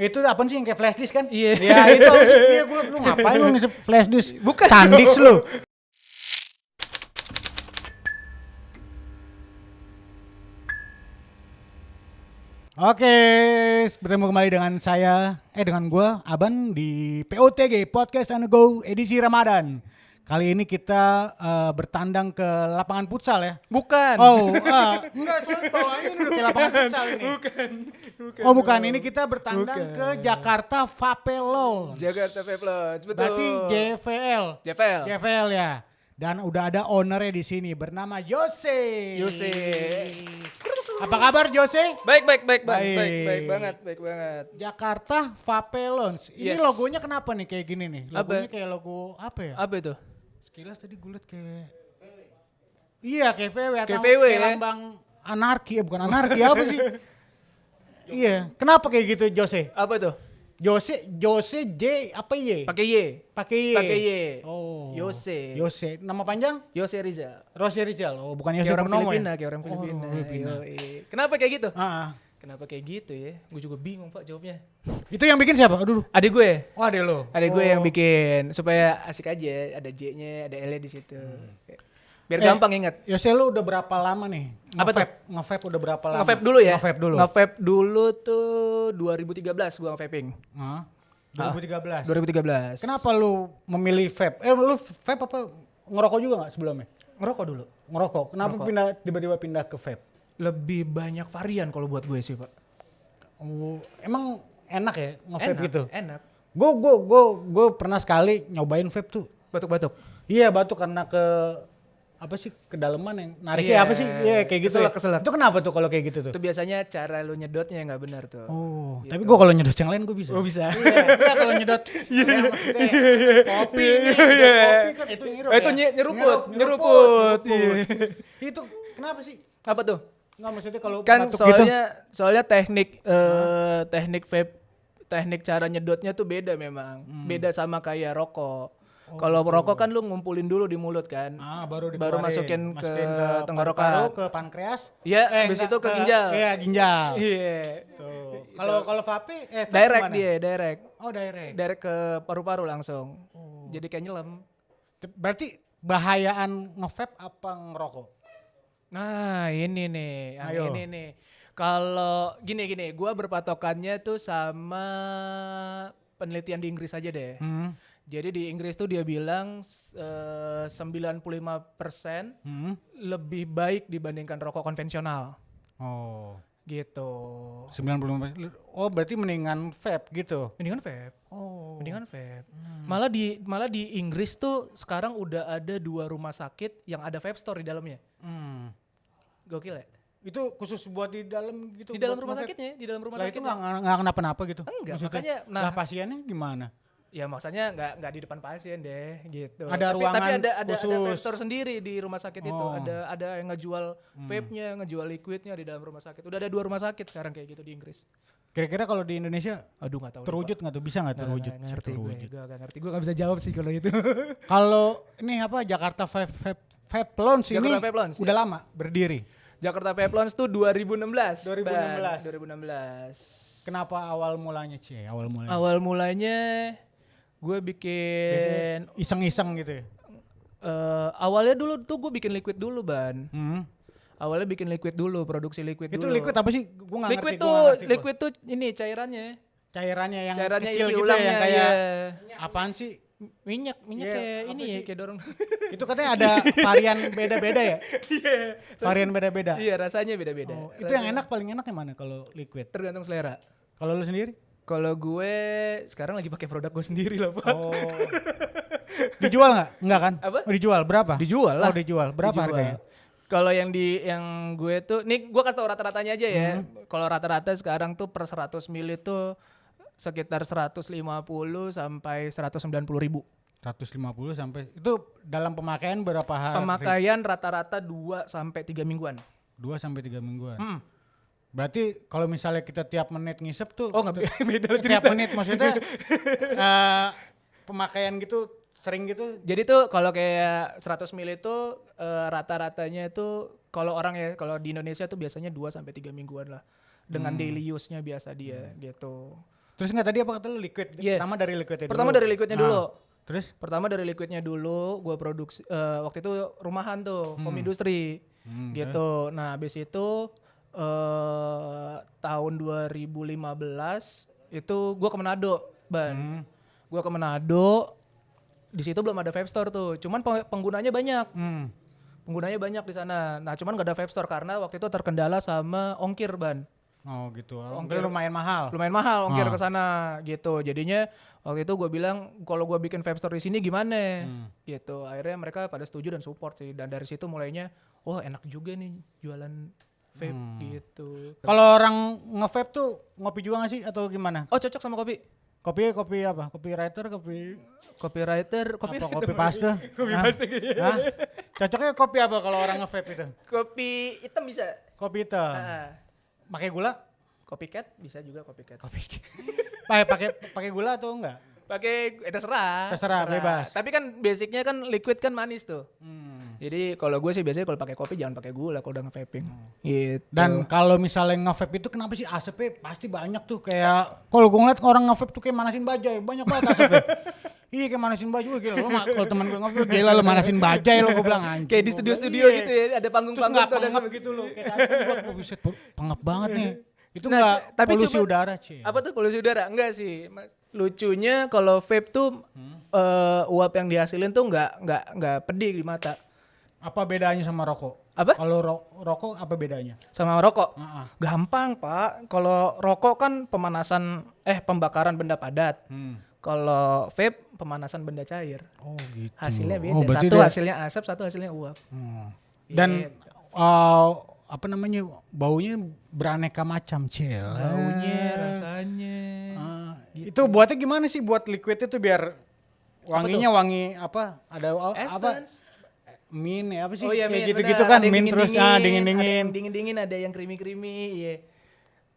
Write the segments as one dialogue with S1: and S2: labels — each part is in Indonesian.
S1: Itu apaan sih yang kayak flash disk kan?
S2: Iya.
S1: Ya itu apa sih? Iya gue lu ngapain lu ngisi flash disk?
S2: Bukan
S1: Sandix
S2: dong.
S1: lu. Oke, bertemu kembali dengan dengan gua Aban di POTG Podcast on the Go edisi Ramadan. Kali ini kita bertandang ke lapangan futsal ya.
S2: Bukan.
S1: Oh, enggak, soalnya bawahnya ini udah kayak lapangan futsal ini.
S2: Bukan.
S1: Oh bukan, ini kita bertandang ke Jakarta Vapelons.
S2: Jakarta Vapelons, betul.
S1: Berarti JVL.
S2: JVL.
S1: JVL ya. Dan udah ada ownernya di sini bernama Jose. Apa kabar Jose?
S2: Baik
S1: Baik.
S2: banget.
S1: Jakarta Vapelons. Ini
S2: Yes.
S1: logonya kenapa nih kayak gini nih? Logonya
S2: Apa?
S1: kayak logo apa ya?
S2: Apa itu?
S1: Sekilas tadi gue liat kayak iya kayak VW atau
S2: Kayak VW
S1: kayak
S2: ya?
S1: lambang anarki, bukan anarki apa sih? Iya, kenapa kayak gitu Jose?
S2: Apa itu?
S1: Jose J apa Y?
S2: Pakai Y.
S1: Pakai Y.
S2: Pakai Y.
S1: Oh.
S2: Jose.
S1: Nama panjang?
S2: Yose Rizal.
S1: Rosy Rizal. Oh, bukan Yose
S2: Kayak orang
S1: Purnomo
S2: Filipina,
S1: ya?
S2: kayak orang Filipina.
S1: Oh, Filipina.
S2: Yoi. Kenapa kayak gitu?
S1: Ah.
S2: Kenapa kayak gitu ya? Gue juga bingung Pak jawabnya.
S1: Itu yang bikin siapa? Aduh.
S2: Adik gue.
S1: Oh, ada lo.
S2: Ada gue yang bikin supaya asik aja, ada J-nya, ada L-nya di situ. Biar gampang ingat.
S1: Yose lu udah berapa lama nih?
S2: Apa tuh?
S1: Nge-vape udah berapa lama?
S2: Nge-vape dulu ya?
S1: Nge-vape dulu.
S2: Nge-vape dulu tuh 2013 gua nge-vaping.
S1: Hah? 2013.
S2: 2013.
S1: Kenapa lu memilih vape? Lu vape apa ngerokok juga nggak sebelumnya?
S2: Ngerokok dulu.
S1: Ngerokok. Kenapa tiba-tiba pindah ke vape?
S2: Lebih banyak varian kalau buat gue sih, Pak.
S1: Oh, emang enak ya nge-vape gitu?
S2: Enak.
S1: Gue pernah sekali nyobain vape tuh.
S2: Batuk-batuk.
S1: Iya batuk karena apa sih kedalaman yang nariknya
S2: Iya.
S1: apa sih? Iya kayak gitu.
S2: Keselak.
S1: Itu kenapa tuh kalau kayak gitu tuh?
S2: Itu biasanya cara lu nyedotnya nggak benar tuh.
S1: Oh,
S2: Gitu.
S1: tapi gue kalau nyedot yang lain gue bisa.
S2: Oh, bisa.
S1: Iya, enggak kalau nyedot. Ya, maksudnya kopi nih, kopi kan itu ngirup
S2: Itu
S1: ya?
S2: nyeruput. Iya.
S1: Itu kenapa sih?
S2: Apa tuh?
S1: Enggak maksudnya kalau
S2: Kan
S1: batuk gitu.
S2: soalnya teknik vape, teknik cara nyedotnya tuh beda memang. Beda sama kayak rokok. Kalau rokok kan lu ngumpulin dulu di mulut kan.
S1: Baru
S2: masukin ke
S1: tenggorokan,
S2: tenggorokan.
S1: ke pankreas.
S2: Iya, habis itu ke ginjal.
S1: Iya, ginjal.
S2: Iya.
S1: Tuh. Kalau vape vape
S2: Direct
S1: gimana?
S2: dia, direct.
S1: Oh, direct.
S2: Direct ke paru-paru langsung. Jadi kayak nyelam.
S1: Berarti bahayaan nge-vape apa ngerokok?
S2: Nah, ini nih, yang
S1: Ayo.
S2: ini nih. Kalau gini, gua berpatokannya tuh sama penelitian di Inggris aja deh. Jadi di Inggris tuh dia bilang 95% lebih baik dibandingkan rokok konvensional.
S1: Oh.
S2: Gitu.
S1: 95%. Oh, berarti mendingan vape gitu.
S2: Mendingan vape.
S1: Oh.
S2: Mendingan vape. Malah di Inggris tuh sekarang udah ada 2 rumah sakit yang ada vape store di dalamnya. Gokil ya?
S1: Itu khusus buat di dalam gitu.
S2: Di dalam
S1: buat
S2: rumah
S1: nge-vape?
S2: sakitnya, di dalam rumah
S1: Lah
S2: sakitnya.
S1: itu nggak kenapa-napa gitu?
S2: Enggak,
S1: Maksudnya,
S2: makanya,
S1: lah pasiennya gimana?
S2: Ya maksudnya nggak di depan pasien deh gitu.
S1: Ada
S2: tapi
S1: ruangan
S2: ada
S1: khusus.
S2: vape store sendiri di rumah sakit itu.
S1: Oh.
S2: Ada yang ngejual vape-nya, ngejual liquidnya di dalam rumah sakit. Udah ada 2 rumah sakit sekarang kayak gitu di Inggris.
S1: Kira-kira kalau di Indonesia
S2: Aduh nggak tahu.
S1: terwujud nggak tuh? Bisa nggak terwujud?
S2: Nggak ngerti gue.
S1: Terwujud.
S2: Gue nggak ngerti. Gue nggak bisa jawab sih kalau itu.
S1: Kalau ini apa Jakarta Vape Lounge ini
S2: Jakarta Vape Lounge,
S1: udah
S2: ya.
S1: lama berdiri.
S2: Jakarta Vape Lounge tuh 2016.
S1: 2016.
S2: 2016.
S1: Kenapa awal mulanya sih?
S2: Awal mulanya gue bikin
S1: Iseng-iseng gitu ya?
S2: awalnya dulu tuh gue bikin liquid dulu ban.
S1: Hmm.
S2: Awalnya bikin liquid dulu, produksi liquid
S1: Itu
S2: dulu.
S1: liquid apa sih? Gue nggak
S2: Liquid
S1: ngerti.
S2: tuh, liquid tuh ini cairannya.
S1: Cairannya yang
S2: Cairannya
S1: kecil
S2: isi
S1: gitu ya,
S2: ulangnya,
S1: yang kayak
S2: iya.
S1: apaan sih?
S2: Minyak
S1: Iya,
S2: kayak
S1: apa
S2: ini
S1: sih?
S2: ya, kayak dorong.
S1: Itu katanya ada varian beda-beda ya?
S2: Iya.
S1: Varian beda-beda.
S2: Iya, rasanya beda-beda.
S1: Oh, itu yang enak paling enak yang mana kalau liquid?
S2: Tergantung selera.
S1: Kalau lu sendiri?
S2: Kalau gue sekarang lagi pakai produk gue sendiri lah, Pak.
S1: Oh. Dijual nggak? Enggak kan?
S2: Apa?
S1: Oh, dijual berapa?
S2: Dijual lah.
S1: Oh, dijual. Berapa
S2: Dijual.
S1: harganya?
S2: Kalau yang gue tuh, nih gue kasih tau rata-ratanya aja ya. Kalau rata-rata sekarang tuh per 100 ml itu sekitar 150 sampai 190 ribu.
S1: 150 sampai itu dalam pemakaian berapa hari?
S2: Pemakaian rata-rata 2 sampai 3 mingguan.
S1: 2 sampai 3 mingguan. Berarti kalau misalnya kita tiap menit ngisep tuh
S2: Oh nggak beda
S1: tiap
S2: cerita.
S1: menit maksudnya pemakaian gitu sering gitu.
S2: Jadi tuh kalau kayak 100 ml itu rata-ratanya itu kalau orang ya kalau di Indonesia tuh biasanya 2 sampai 3 mingguan lah. Dengan daily use-nya biasa dia gitu.
S1: Terus enggak tadi apa kata lu liquid?
S2: Iya.
S1: Pertama dari liquidnya
S2: Pertama
S1: dulu.
S2: dari liquidnya dulu.
S1: Terus?
S2: Pertama dari liquidnya dulu, gue produksi waktu itu rumahan tuh, home industry gitu. Nah habis itu tahun 2015 itu gue ke Manado, Ban. Gue ke Manado, di situ belum ada vape store tuh, cuman penggunanya banyak. Penggunanya banyak di sana. Nah cuman gak ada vape store karena waktu itu terkendala sama ongkir, Ban.
S1: Oh gitu. Ongkir lumayan mahal.
S2: Lumayan mahal ongkir ke sana gitu. Jadinya waktu itu gue bilang kalau gue bikin vape store di sini gimana? Gitu. Akhirnya mereka pada setuju dan support sih. Dan dari situ mulainya, oh enak juga nih jualan vape gitu.
S1: Kalau orang nge-vape tuh ngopi juga gak sih atau gimana?
S2: Oh cocok sama kopi.
S1: Kopi apa? Copywriter,
S2: Copywriter,
S1: apa kopi paste?
S2: Kopi paste gitu.
S1: Hah? Cocoknya kopi apa kalau orang nge-vape itu?
S2: Kopi hitam bisa.
S1: Kopi hitam. Pakai gula?
S2: Copycat bisa juga copycat.
S1: Pakai gula atau enggak?
S2: Pakai terserah.
S1: Bebas.
S2: Tapi kan basicnya kan liquid kan manis tuh. Jadi kalau gue sih biasanya kalau pakai kopi jangan pakai gula kalau udah nge-vaping. Gitu.
S1: Dan kalau misalnya nge-vape itu kenapa sih asapnya pasti banyak tuh, kayak kalau gue ngeliat orang nge-vape tuh kayak manasin bajai, banyak banget asapnya. Iya kayak manasin baju, gila lo kalau teman gue ngobrol gila lo manasin bajai lo, gue bilang anjing.
S2: Kayak di studio-studio gitu ya, ada panggung-panggung
S1: tuh ada pengap gitu loh, kayak tadi gue buset pengap banget nih. Itu
S2: Nah,
S1: enggak
S2: tapi
S1: polusi
S2: coba-
S1: udara, Ci.
S2: Apa tuh polusi udara? Enggak sih. Lucunya kalau vape tuh uap yang dihasilin tuh enggak pedih di mata.
S1: Apa bedanya sama rokok?
S2: Apa?
S1: Kalau rokok apa bedanya?
S2: Sama rokok.
S1: Heeh.
S2: Gampang, Pak. Kalau rokok kan pembakaran benda padat. Kalau vape pemanasan benda cair.
S1: Oh gitu.
S2: Hasilnya beda.
S1: Oh, berarti
S2: Satu
S1: dia-
S2: hasilnya asap, satu hasilnya uap.
S1: Dan apa namanya, baunya beraneka macam, Cil.
S2: Baunya, rasanya.
S1: Itu buatnya gimana sih buat liquid itu biar wanginya wangi apa? Ada apa?
S2: Essence.
S1: Mint ya apa sih?
S2: Oh iya,
S1: kayak
S2: mint,
S1: gitu-gitu
S2: benar.
S1: kan,
S2: Ada yang
S1: mint terus
S2: dingin-dingin, Ada
S1: dingin-dingin.
S2: yang dingin-dingin, ada yang creamy-creamy, iya.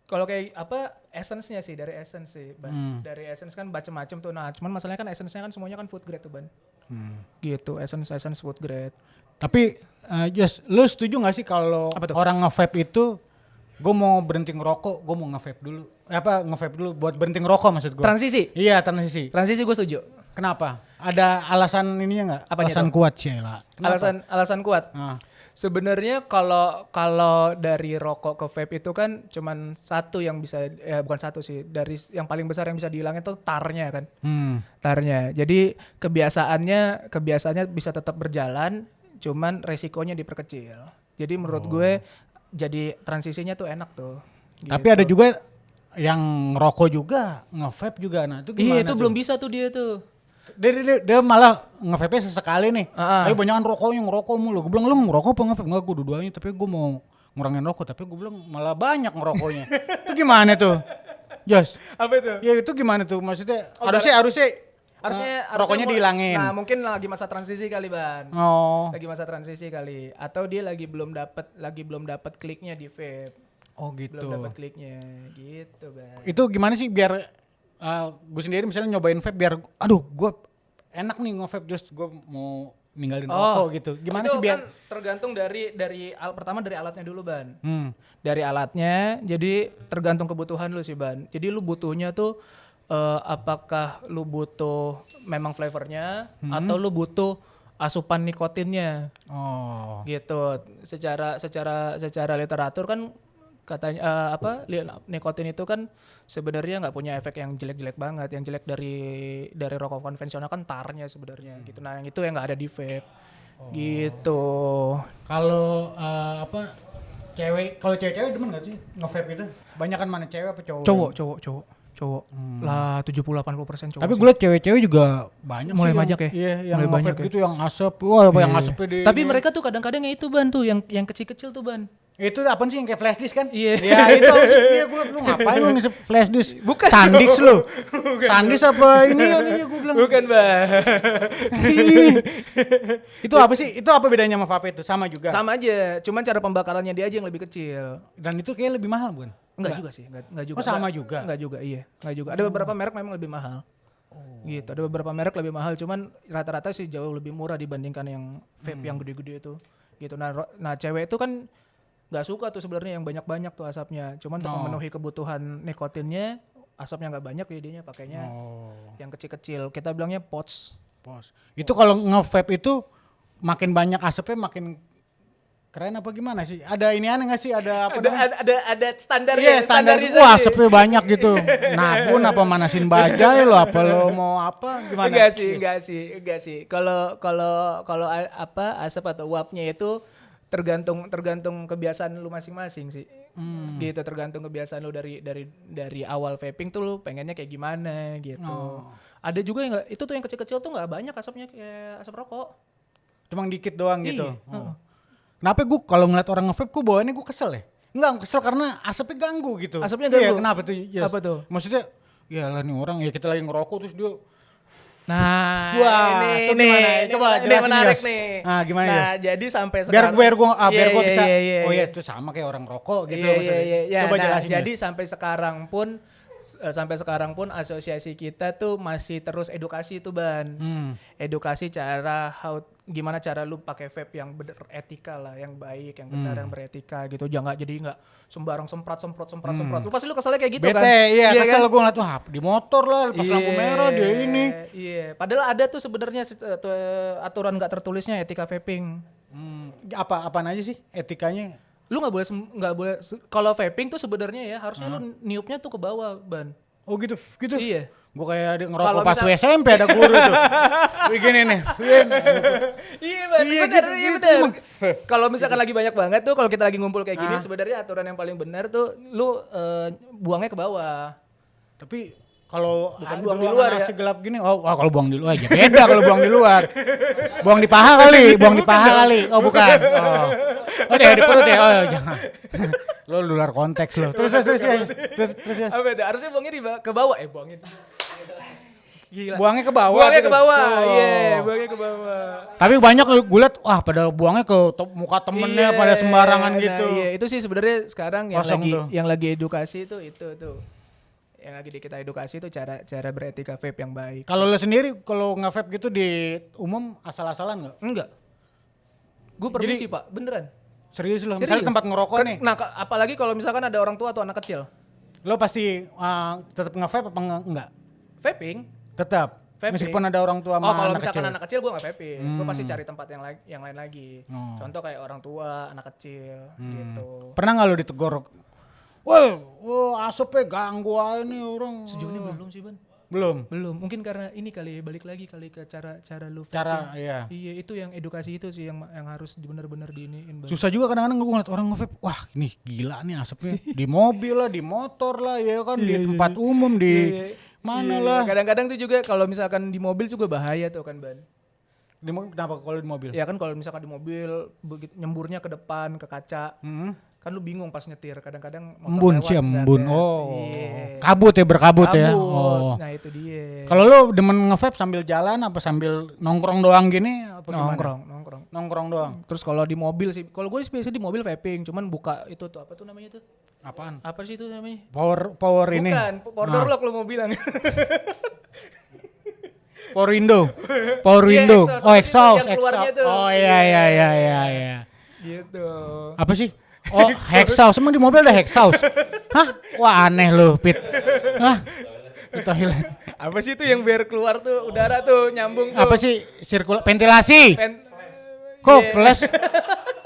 S2: Kalau kayak apa essence-nya sih, dari essence sih, Ban. Dari essence kan macam-macam tuh. Nah, cuman masalahnya kan essence-nya kan semuanya kan food grade tuh, Ban. Gitu, essence food grade.
S1: Tapi Jos, lu setuju gak sih kalau
S2: Apa tuh?
S1: orang nge-vape itu, gue mau berhenti ngerokok, gue mau nge-vape dulu. Nge-vape dulu buat berhenti ngerokok maksud gue.
S2: Transisi.
S1: Iya, transisi.
S2: Transisi gue setuju.
S1: Kenapa? Ada alasan ininya nggak?
S2: Apanya
S1: Alasan
S2: tuh?
S1: kuat, Cila.
S2: Alasan kuat.
S1: Ah.
S2: Sebenarnya kalau dari rokok ke vape itu kan cuman satu yang bisa, bukan satu sih, dari yang paling besar yang bisa dihilangin itu tarnya kan. Tarnya. Jadi kebiasaannya bisa tetap berjalan, cuman resikonya diperkecil. Jadi menurut gue jadi transisinya tuh enak tuh.
S1: Tapi ada juga yang ngerokok juga, nge-vape juga. Nah, itu gimana
S2: Iya, itu
S1: tuh?
S2: belum bisa tuh dia tuh.
S1: Dia malah nge-vape sesekali nih.
S2: Ah.
S1: Tapi banyakan rokoknya ngerokok mulu. Gue bilang lu ngerokok apa nge-vape? Enggak, gue dua-duanya, tapi gue mau ngurangin rokok. Tapi gue bilang malah banyak ngerokoknya. Itu gimana tuh? Jos.
S2: Apa itu?
S1: Ya itu gimana tuh? Maksudnya
S2: Oh,
S1: harusnya rokoknya
S2: harusnya
S1: dihilangin.
S2: Nah, mungkin lagi masa transisi kali, Ban.
S1: Oh.
S2: Lagi masa transisi kali, atau dia lagi belum dapat kliknya di vape.
S1: Oh gitu.
S2: Belum dapat kliknya gitu, Bang.
S1: Itu gimana sih biar gue sendiri misalnya nyobain vape biar aduh gue enak nih nge-vape, just gue mau ninggalin rokok gitu. Gimana
S2: itu
S1: sih biar
S2: kan tergantung pertama dari alatnya dulu, Ban. Dari alatnya, jadi tergantung kebutuhan lu sih, Ban. Jadi lu butuhnya tuh apakah lu butuh memang flavornya atau lu butuh asupan nikotinnya.
S1: Oh.
S2: Gitu. Secara literatur kan katanya nikotin itu kan sebenarnya nggak punya efek yang jelek-jelek banget. Yang jelek dari rokok konvensional kan tarnya sebenarnya gitu. Nah, yang itu yang nggak ada di vape. Gitu.
S1: Kalau cewek-cewek demen gak sih nge-vape itu? Banyakan mana cewek apa cowok?
S2: Cowok. Lah 70-80% cowok.
S1: Tapi
S2: sih.
S1: gue liat cewek-cewek juga banyak
S2: Mulai
S1: sih
S2: banyak ya?
S1: Iya, yang
S2: Mulai banyak
S1: nge-vape
S2: ya?
S1: gitu yang asap. Wah, yang
S2: Iya.
S1: asapnya di
S2: Tapi mereka tuh kadang-kadang yang itu, Ban, tuh yang kecil-kecil tuh, Ban.
S1: itu apa sih yang kayak flash disk kan?
S2: Iya.
S1: Ya itu apa sih? Iya, lu ngapain lu ngisep flash disk?
S2: Bukan.
S1: Sandix lu. Sandix apa ini ya nih gue bilang.
S2: Bukan, Ban.
S1: Itu apa sih? Itu apa bedanya sama vape itu? Sama juga.
S2: Sama aja, cuman cara pembakarannya dia aja yang lebih kecil.
S1: Dan itu kayak lebih mahal, bukan?
S2: Enggak juga sih, enggak juga.
S1: Oh, sama juga?
S2: Enggak juga, iya. Enggak juga. Ada beberapa merek memang lebih mahal. Gitu, ada beberapa merek lebih mahal, cuman rata-rata sih jauh lebih murah dibandingkan yang vape yang gede-gede itu. Gitu. Nah, cewek itu kan nggak suka tuh sebenarnya yang banyak-banyak tuh asapnya. Cuman untuk memenuhi kebutuhan nikotinnya, asapnya nggak banyak jadinya pakainya
S1: Oh.
S2: yang kecil-kecil. Kita bilangnya pods.
S1: Itu kalau nge-vape itu makin banyak asapnya makin keren apa gimana sih? Ada ini aneh nggak sih? Ada apa namanya?
S2: Ada standar
S1: Iya, standar.
S2: standarisasi.
S1: Wah, asapnya banyak gitu. Nabun apa manasin bajai lo? Apa lo mau apa? Gimana?
S2: Enggak sih. Kalau apa asap atau uapnya itu tergantung kebiasaan lu masing-masing sih. Gitu, tergantung kebiasaan lu dari awal vaping tuh lu pengennya kayak gimana gitu. Ada juga yang itu tuh yang kecil-kecil tuh nggak banyak asapnya kayak asap rokok.
S1: Cuma dikit doang gitu.
S2: Iya.
S1: Kenapa gue kalau ngeliat orang nge-vape gue bawaannya gue kesel ya? Enggak kesel karena asapnya ganggu gitu.
S2: Asapnya ganggu?
S1: Iya, kenapa tuh? Yes.
S2: Apa tuh?
S1: Maksudnya ya lah nih orang ya kita lagi ngerokok terus dia
S2: Nah,
S1: wah,
S2: ini
S1: itu gimana? Coba
S2: ini
S1: jelasin,
S2: menarik
S1: Yos.
S2: nih.
S1: Ah, gimana,
S2: Nah,
S1: Yos?
S2: jadi sampai
S1: biar
S2: sekarang
S1: biar gue bisa
S2: Iya.
S1: oh ya itu sama kayak orang rokok gitu
S2: Iya.
S1: maksudnya. Coba
S2: Nah,
S1: jelasin.
S2: jadi
S1: Yos.
S2: sampai sekarang pun asosiasi kita tuh masih terus edukasi tuh Ban. Edukasi gimana cara lu pakai vape yang bener etika lah, yang baik, yang benar, yang beretika gitu. Jangan jadi nggak sembarang semprot. Lu pasti lu keselnya kayak gitu
S1: Bete,
S2: kan?
S1: iya kesel
S2: kan?
S1: gue ngeliat wah di motor lah pas lampu merah dia ini.
S2: Iya, padahal ada tuh sebenarnya aturan nggak tertulisnya etika vaping.
S1: Apaan aja sih etikanya?
S2: Lu nggak boleh kalau vaping tuh sebenarnya ya harusnya lu niupnya tuh ke bawah, Ban.
S1: Oh gitu.
S2: Iya.
S1: Gue kayak ada ngerokok
S2: Kalau
S1: pas
S2: misal-
S1: SMP ada guru tuh. Begini nih.
S2: Iya, Ban.
S1: Iya,
S2: Bener,
S1: gitu,
S2: iya
S1: gitu
S2: bener.
S1: emang.
S2: Kalau misalkan lagi banyak banget tuh, kalau kita lagi ngumpul kayak gini, sebenarnya aturan yang paling benar tuh lu buangnya ke bawah.
S1: Tapi kalau
S2: Bukan
S1: ada
S2: buang di
S1: ruangan
S2: luar
S1: AC gelap gini, kalau buang di luar aja beda kalau buang di luar. Buang di paha kali. Oh bukan. Oh deh di perut ya. Oh jangan. Lo luar konteks lo. Terus ya.
S2: Apa itu? Harusnya buangnya ke bawah. Buangnya. Gila.
S1: Buangnya ke bawah.
S2: Buangnya
S1: gitu.
S2: ke bawah.
S1: Oh.
S2: Iya, buangnya ke bawah.
S1: Tapi banyak gue liat, wah pada buangnya ke muka temennya
S2: Iya,
S1: pada sembarangan
S2: nah,
S1: gitu.
S2: Iya, itu sih sebenarnya sekarang
S1: Kosong tuh.
S2: yang lagi edukasi itu tuh. Yang lagi kita edukasi itu cara beretika vape yang baik.
S1: Kalau lo sendiri kalau nge-vape gitu di umum asal-asalan nggak?
S2: Enggak. Gue permisi, Pak, beneran.
S1: Serius lo?
S2: Serius.
S1: Misalnya tempat ngerokok nih,
S2: Nah, apalagi kalau misalkan ada orang tua atau anak kecil.
S1: lo pasti tetap nge-vape apa enggak?
S2: Vaping.
S1: Tetap.
S2: Vaping.
S1: Meskipun ada orang tua sama
S2: Kalau
S1: anak
S2: misalkan
S1: kecil.
S2: anak kecil gue nggak vaping. Gue pasti cari tempat yang lain lagi.
S1: Oh.
S2: Contoh kayak orang tua, anak kecil gitu.
S1: Pernah nggak lo ditegur? Wah, asapnya ganggu aja nih orang.
S2: Sejauh ini belum sih, Ban.
S1: Belum.
S2: Mungkin karena ini kali balik lagi ke cara lu vaping.
S1: Cara, iya.
S2: Iya, itu yang edukasi itu sih yang harus benar-benar diiniin, Ban.
S1: Susah juga kadang-kadang gue ngeliat orang nge-vape, wah ini gila nih asapnya. Di mobil lah, di motor lah, ya kan, di tempat umum, di mana lah.
S2: Kadang-kadang tuh juga kalau misalkan di mobil juga bahaya tuh kan, Ban.
S1: Kenapa kalau di mobil?
S2: Ya kan kalau misalkan di mobil nyemburnya ke depan, ke kaca.
S1: Hmm.
S2: Kan lu bingung pas nyetir, kadang-kadang motor
S1: Embun
S2: lewat,
S1: sih, embun.
S2: nggak lihat.
S1: Oh,
S2: Iya.
S1: berkabut ya.
S2: Kabut.
S1: Oh.
S2: Nah itu dia.
S1: Kalau lo demen nge-vape sambil jalan apa sambil nongkrong doang gini? Apa gimana?
S2: Nongkrong.
S1: Nongkrong doang.
S2: Terus kalau di mobil sih, kalau gue biasanya di mobil vaping, cuman buka itu tuh apa tuh namanya tuh?
S1: Apaan?
S2: Apa sih itu namanya?
S1: Power ini.
S2: Bukan, power lock lu mau bilang.
S1: Power window. Power
S2: Iya,
S1: window.
S2: exhaust.
S1: Oh,
S2: Apa sih itu
S1: exhaust.
S2: yang keluarnya tuh?
S1: Oh iya.
S2: Gitu.
S1: Apa sih? Oh, exhaust. Emang di mobil ada exhaust? Hah? Wah, aneh lu, Pit. Hah? Di toilet.
S2: Apa sih itu yang biar keluar tuh udara tuh nyambung tuh?
S1: Apa sih? Ventilasi. Kok flash?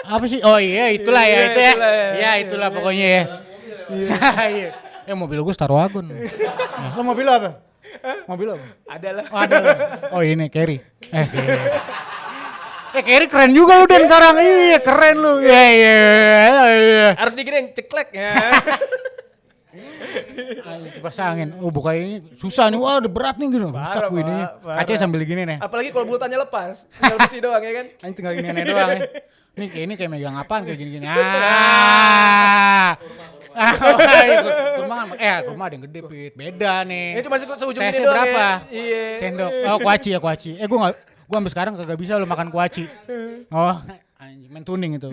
S1: Apa sih? Oh iya, itulah ya, itu ya. Ya, itulah pokoknya ya. Iya. Mobil gue Starwagon. Lo mobil lo apa? Mobil lo apa?
S2: Adalah.
S1: Oh, ada lo. Oh, ini Carry. Carry keren juga lu Dan sekarang. Iya, keren lu. Iya.
S2: Harus digini ceklek ya.
S1: Kipas angin. Oh, buka ini susah nih. Wah, udah berat nih gitu. Rusak gue ini.
S2: parah.
S1: Kacanya sambil gini nih.
S2: Apalagi kalau bulutannya lepas, tinggal besi doang ya kan?
S1: Ini tinggal gini doang nih. Ini kayak megang apaan kayak gini-gini. Kurma ada yang gede, Pit. Beda nih.
S2: Ini cuma seujung
S1: Size-nya
S2: ini doang
S1: berapa?
S2: ya. Iya.
S1: Sendok. Oh, kuaci. Gua sampai sekarang kagak bisa lo makan kuaci. Oh, anjing main tuning itu.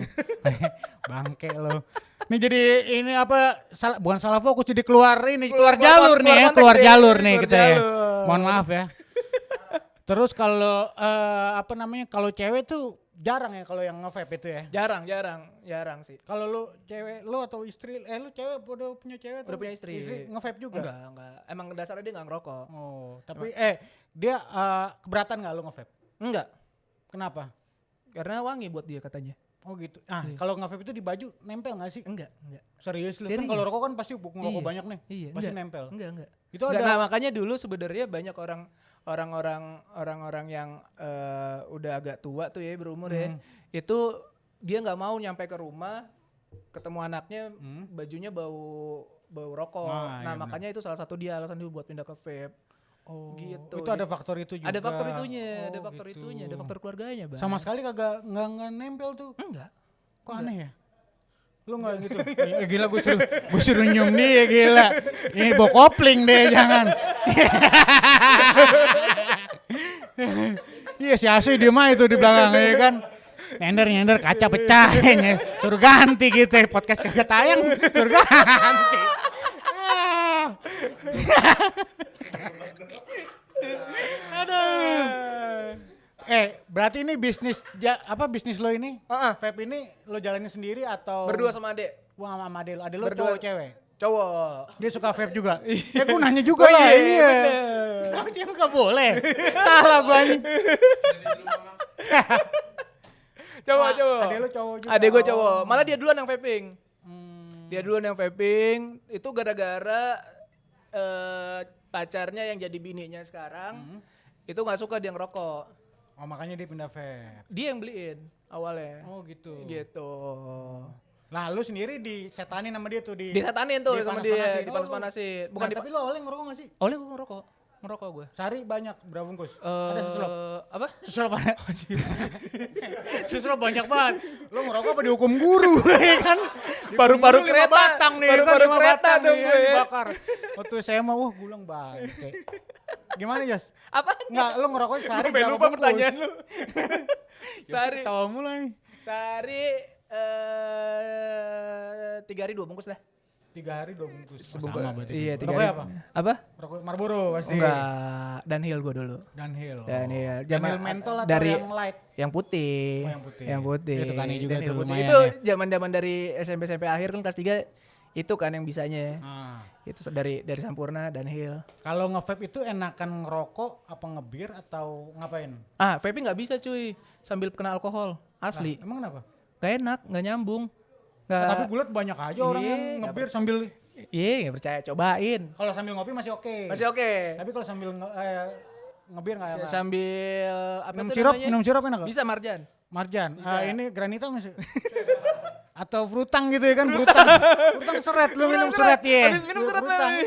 S1: Bangke lo. Nih jadi ini apa bukan salah fokus jadi keluar jalur nih ya, keluar jalur nih kita ya. Mohon maaf ya. Terus kalau kalau cewek tuh jarang ya kalau yang nge-vape itu ya.
S2: Jarang sih.
S1: Kalau lu cewek lu atau istri lu cewek udah punya cewek atau
S2: Udah punya istri
S1: nge-vape juga?
S2: Enggak. Emang dasarnya dia enggak ngerokok.
S1: Oh, tapi dia keberatan enggak lu nge-vape?
S2: Enggak.
S1: Kenapa?
S2: Karena wangi buat dia katanya.
S1: Oh gitu. Kalau nge-vape itu di baju nempel enggak sih?
S2: Enggak.
S1: Serius lu? Kan kalau rokok kan pasti ngerokok banyak nih.
S2: Iya,
S1: pasti nempel.
S2: Enggak.
S1: Itu
S2: Enggak,
S1: ada.
S2: nah makanya dulu sebenarnya banyak orang-orang yang udah agak tua tuh ya berumur ya. Itu dia nggak mau nyampe ke rumah ketemu anaknya bajunya bau rokok. Nah,
S1: iya
S2: makanya itu salah satu dia alasan dia buat pindah ke vape.
S1: Oh,
S2: gitu.
S1: Itu ada faktor itu juga.
S2: Ada faktor itunya, ada
S1: gitu.
S2: faktor keluarganya, Bang.
S1: Sama sekali kagak nggak nempel tuh.
S2: Enggak.
S1: Kok aneh ya? Lu nggak gitu? Gila gue suruh nyium dia gila. Ini bawa kopling deh jangan. Iya si Asu dia mah itu di belakang ya kan. Nyender kaca pecah. Suruh ganti gitu. Podcast kagak tayang suruh ganti. Aduh. Berarti ini bisnis bisnis lo ini? Vape ini lo jalanin sendiri atau
S2: Berdua sama adek.
S1: Wah, sama adek lo. Adek lo
S2: Berdua.
S1: cowok cewek?
S2: Cowok.
S1: Dia suka vape juga? Gue nanya juga lah. Iya. Kenapa sih gak boleh? Salah gue anjing.
S2: Cowok.
S1: Adek lo cowok juga?
S2: Adek gue cowok. Malah dia duluan yang vaping. Dia duluan yang vaping. Itu gara-gara pacarnya yang jadi bininya sekarang. Itu gak suka dia ngerokok.
S1: Oh makanya dia pindah vape.
S2: Dia yang beliin awalnya.
S1: Oh gitu.
S2: Gitu.
S1: Lah lu sendiri disetanin sama dia tuh
S2: Disetanin tuh sama dia, dipanas-panasin.
S1: Bukan tapi lu awalnya ngerokok gak sih?
S2: Awalnya gue ngerokok gue.
S1: Sehari banyak berapa bungkus? Ada susulap?
S2: Apa?
S1: Susulap apa? Susulap banyak banget. Lu ngerokok apa dihukum guru ya kan?
S2: Paru-paru kereta.
S1: Batang nih
S2: Paru-paru
S1: kan,
S2: kereta
S1: batang
S2: dong
S1: nih,
S2: gue.
S1: dibakar. Waktu saya mah gulang bangke. Gimana Jas?
S2: Apa?
S1: Enggak, lu ngerokok sehari
S2: Gue
S1: berapa
S2: lupa
S1: bungkus?
S2: pertanyaan lu. Sehari.
S1: Tawa mulai.
S2: Sehari 3 hari 2 bungkus dah.
S1: 3 hari 2 bungkus.
S2: Sebungkus.
S1: Sama berarti.
S2: Iya, 3
S1: Rokoknya
S2: hari.
S1: apa?
S2: Apa?
S1: Rokok Marlboro pasti.
S2: Enggak, Dunhill gue dulu.
S1: Dunhill.
S2: Zaman
S1: mentol atau
S2: dari
S1: yang light?
S2: Yang putih.
S1: Oh, yang putih.
S2: Yang putih.
S1: Itu kan juga
S2: Dunhill
S1: tuh
S2: putih.
S1: lumayan
S2: Itu
S1: ya.
S2: zaman dari SMP akhir kan kelas 3 itu kan yang bisanya. Itu dari Sampurna Dunhill.
S1: Kalau nge-vape itu enakan ngerokok apa ngebir atau ngapain?
S2: Vaping nggak bisa cuy sambil kena alkohol. Asli.
S1: Nah, emang kenapa?
S2: Gak enak, gak nyambung.
S1: Tapi gue liat banyak aja orang yang ngebir sambil.
S2: Iya, gak percaya, cobain.
S1: Kalau sambil ngopi masih oke.
S2: Masih oke.
S1: Tapi kalau sambil ngebir nggak enak.
S2: Sambil
S1: Minum sirup enak gak?
S2: Bisa Marjan.
S1: Marjan. Ini granita masih. Atau frutang gitu ya kan, frutang seret lu minum seret ya.
S2: Habis minum seret
S1: lagi.